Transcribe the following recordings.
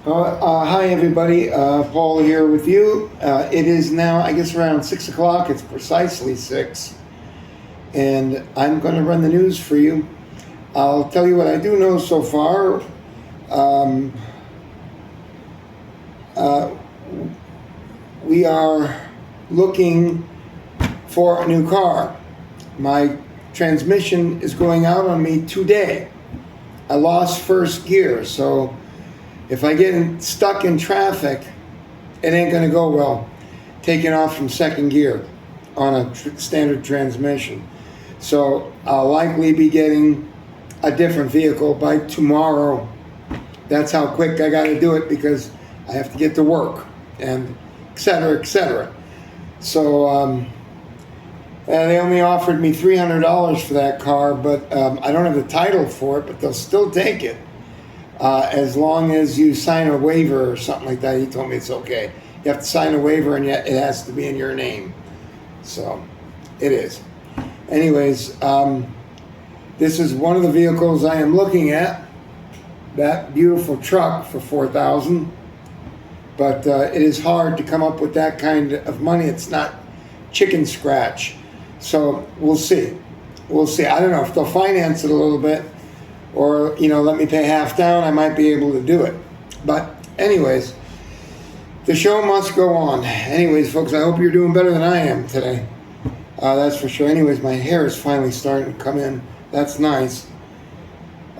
Hi everybody, Paul here with you. It is now, I guess, around 6 o'clock. It's precisely 6. And I'm going to run the news for you. I'll tell you what I do know so far. We are looking for a new car. My transmission is going out on me today. I lost first gear, so if I get stuck in traffic, it ain't going to go well taking off from second gear on a standard transmission. So I'll likely be getting a different vehicle by tomorrow. That's how quick I got to do it because I have to get to work and et cetera, et cetera. So they only offered me $300 for that car, but I don't have the title for it, but they'll still take it. As long as you sign a waiver or something like that. He told me it's okay. You have to sign a waiver and yet it has to be in your name. So it is. Anyways, this is one of the vehicles I am looking at. That beautiful truck for $4,000. But it is hard to come up with that kind of money. It's not chicken scratch. So we'll see. We'll see. I don't know if they'll finance it a little bit. Or, let me pay half down, I might be able to do it. But anyways, the show must go on. Anyways, folks, I hope you're doing better than I am today. That's for sure. Anyways, my hair is finally starting to come in. That's nice.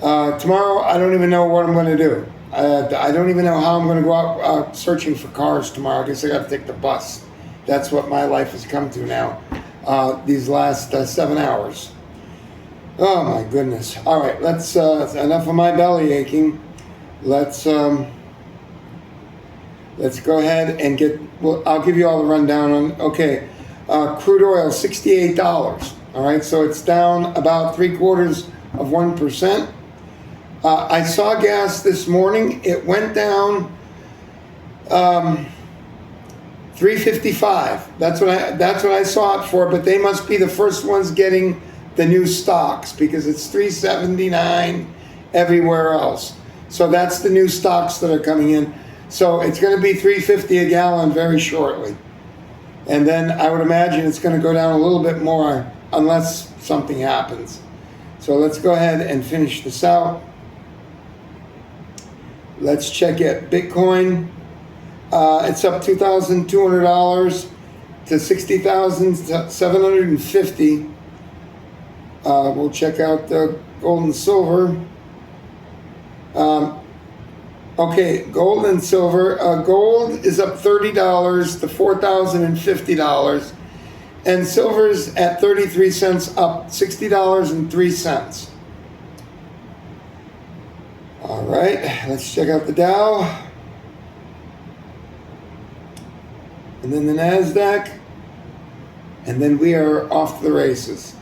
Tomorrow, I don't even know what I'm going to do. I don't even know how I'm going to go out searching for cars tomorrow. I guess I got to take the bus. That's what my life has come to now, these last 7 hours. Oh my goodness. All right, let's, enough of my belly aching. Let's go ahead and I'll give you all the rundown on, okay, crude oil, $68. All right, so it's down about 0.75%. I saw gas this morning. It went down $3.55. That's what I saw it for, but they must be the first ones getting the new stocks because it's $3.79 everywhere else. So that's the new stocks that are coming in. So it's going to be $3.50 a gallon very shortly. And then I would imagine it's going to go down a little bit more unless something happens. So let's go ahead and finish this out. Let's check it. Bitcoin, it's up $2,200 to $60,750. We'll check out the gold and silver. Okay, gold and silver. Gold is up $30 to $4,050. And silver's at 33 cents, up $60.03. All right, let's check out the Dow. And then the NASDAQ. And then we are off to the races.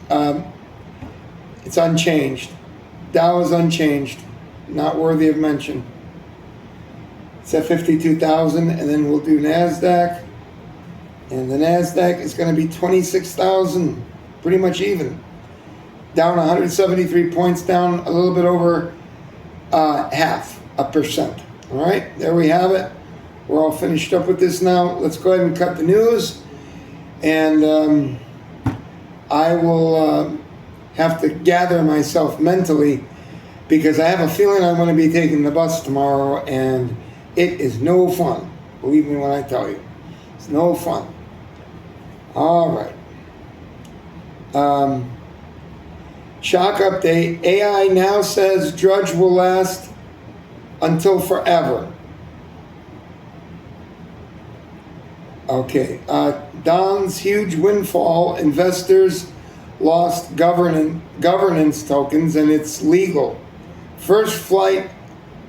It's unchanged. Dow is unchanged. Not worthy of mention. It's at 52,000, and then we'll do NASDAQ. And the NASDAQ is going to be 26,000, pretty much even. Down 173 points, down a little bit over 0.5%. All right, there we have it. We're all finished up with this now. Let's go ahead and cut the news. And I will have to gather myself mentally because I have a feeling I'm going to be taking the bus tomorrow, and it is no fun. Believe me when I tell you. It's no fun. All right. Shock update. AI now says Drudge will last until forever. Okay. Don's huge windfall. Investors lost governance tokens, and it's legal. First flight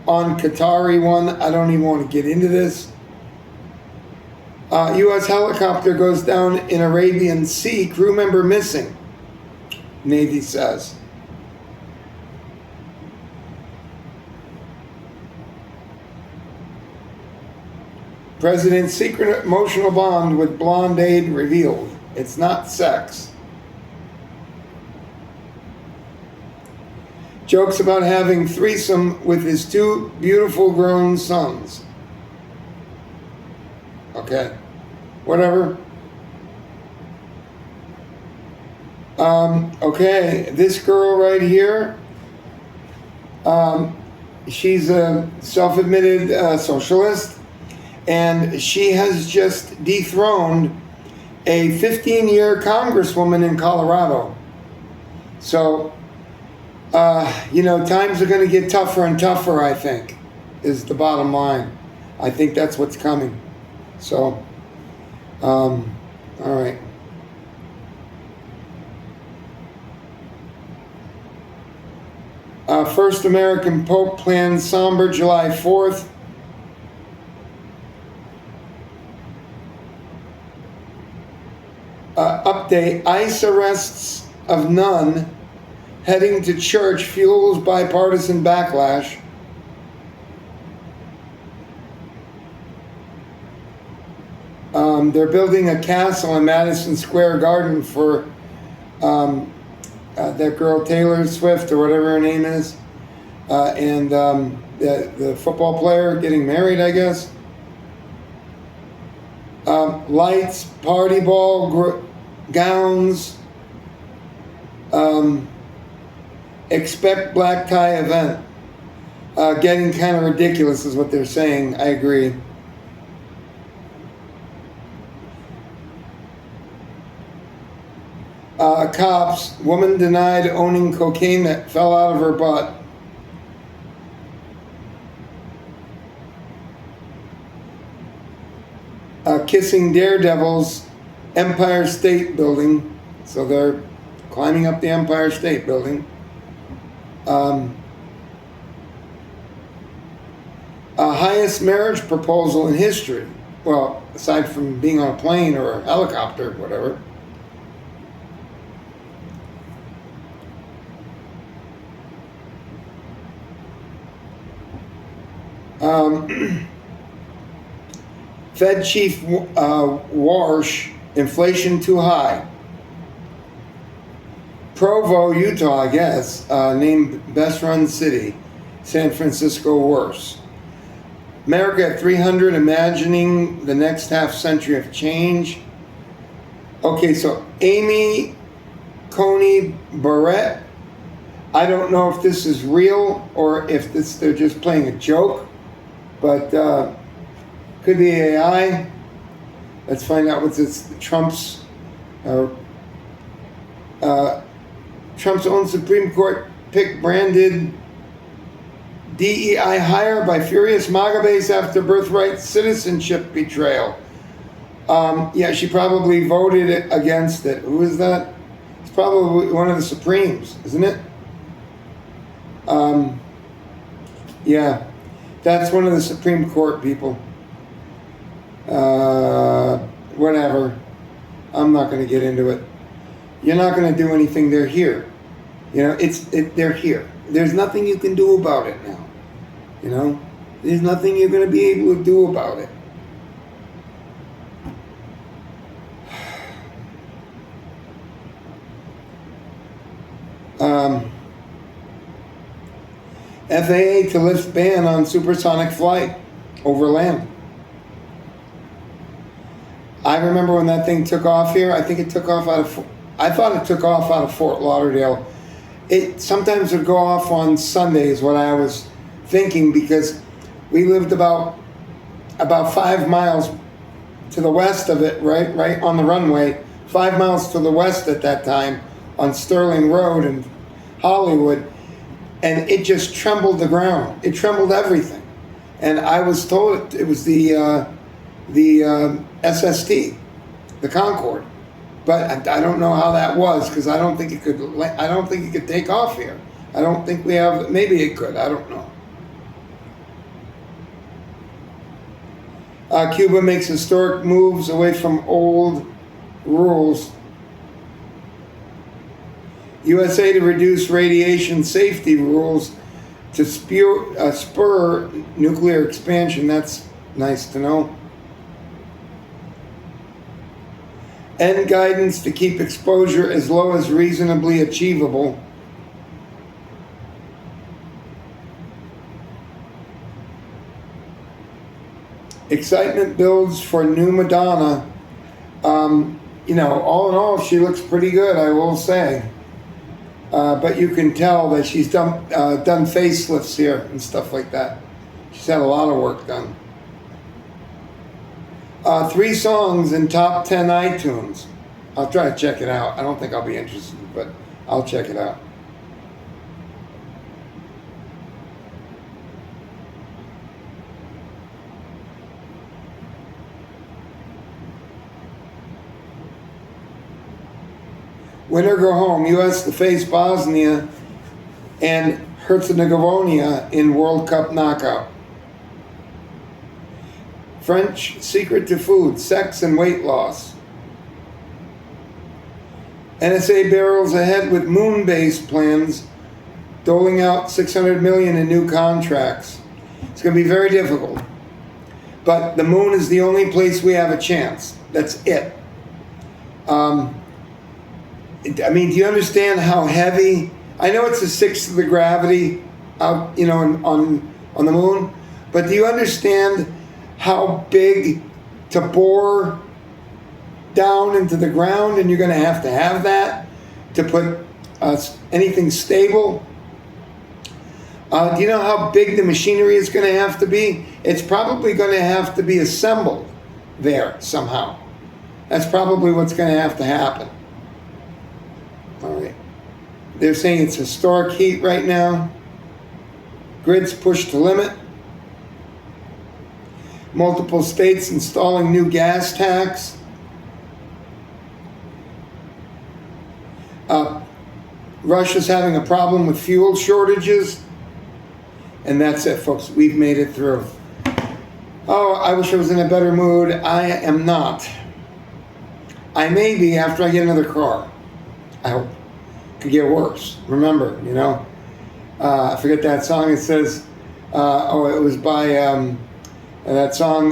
on Qatari one. I don't even want to get into this. U.S. helicopter goes down in Arabian Sea. Crew member missing, Navy says. President's secret emotional bond with blonde aide revealed. It's not sex. Jokes about having threesome with his two beautiful grown sons. Okay. Whatever. Okay, this girl right here, she's a self-admitted socialist, and she has just dethroned a 15-year congresswoman in Colorado. So, times are going to get tougher and tougher, I think, is the bottom line. I think that's what's coming. So, all right. First American Pope plans somber July 4th. Update, ICE arrests of nun heading to church fuels bipartisan backlash. They're building a castle in Madison Square Garden for that girl Taylor Swift or whatever her name is, and the football player getting married, I guess. Lights, party ball, gowns. Expect black tie event. Getting kind of ridiculous is what they're saying. I agree. Cops, woman denied owning cocaine that fell out of her butt. Kissing daredevils, Empire State Building. So they're climbing up the Empire State Building. Highest marriage proposal in history. Well, aside from being on a plane or a helicopter, whatever. Fed Chief Warsh, inflation too high. Provo, Utah, I guess, named best run city. San Francisco worse. America at 300, imagining the next half century of change. Okay, so Amy Coney Barrett. I don't know if this is real or if they're just playing a joke, but could be AI. Let's find out what's this. Trump's own Supreme Court pick branded DEI hire by furious MAGA base after birthright citizenship betrayal. Yeah, she probably voted against it. Who is that? It's probably one of the Supremes, isn't it? Yeah, that's one of the Supreme Court people. Whatever. I'm not going to get into it. You're not going to do anything. They're here. They're here. There's nothing you can do about it now. There's nothing you're going to be able to do about it. FAA to lift ban on supersonic flight over land. I remember when that thing took off here. I think it took off I thought it took off out of Fort Lauderdale. It sometimes would go off on Sundays, what I was thinking, because we lived about 5 miles to the west of it, right on the runway, 5 miles to the west at that time on Sterling Road in Hollywood, and it just trembled the ground. It trembled everything. And I was told it was the SST, the Concorde. But I don't know how that was, because I don't think it could take off here. I don't think we have. Maybe it could. I don't know. Cuba makes historic moves away from old rules. USA to reduce radiation safety rules to spur nuclear expansion. That's nice to know. End guidance to keep exposure as low as reasonably achievable. Excitement builds for new Madonna. You know, all in all, she looks pretty good, I will say. But you can tell that she's done facelifts here and stuff like that. She's had a lot of work done. 3 songs in top 10 iTunes. I'll try to check it out. I don't think I'll be interested, but I'll check it out. Win or go home, U.S. to face Bosnia and Herzegovina in World Cup knockout. French secret to food, sex and weight loss. NSA barrels ahead with moon base plans, doling out $600 million in new contracts. It's going to be very difficult. But the moon is the only place we have a chance. That's it. I mean, do you understand how heavy? I know it's a sixth of the gravity out, you know, on the moon, but do you understand how big to bore down into the ground, and you're going to have that to put anything stable? Do you know how big the machinery is going to have to be? It's probably going to have to be assembled there somehow. That's probably what's going to have to happen. All right. They're saying it's historic heat right now. Grids pushed to limit. Multiple states installing new gas tax. Russia's having a problem with fuel shortages. And that's it, folks. We've made it through. Oh, I wish I was in a better mood. I am not. I may be after I get another car. I hope. Could get worse. Remember, you know, I forget that song. It says, it was by that song,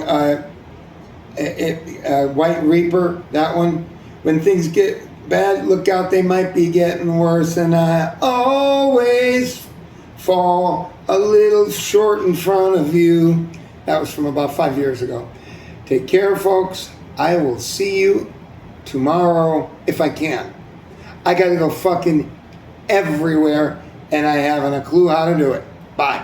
White Reaper, that one. When things get bad, look out, they might be getting worse. And I always fall a little short in front of you. That was from about 5 years ago. Take care, folks. I will see you tomorrow if I can. I gotta go fucking everywhere, and I haven't a clue how to do it. Bye.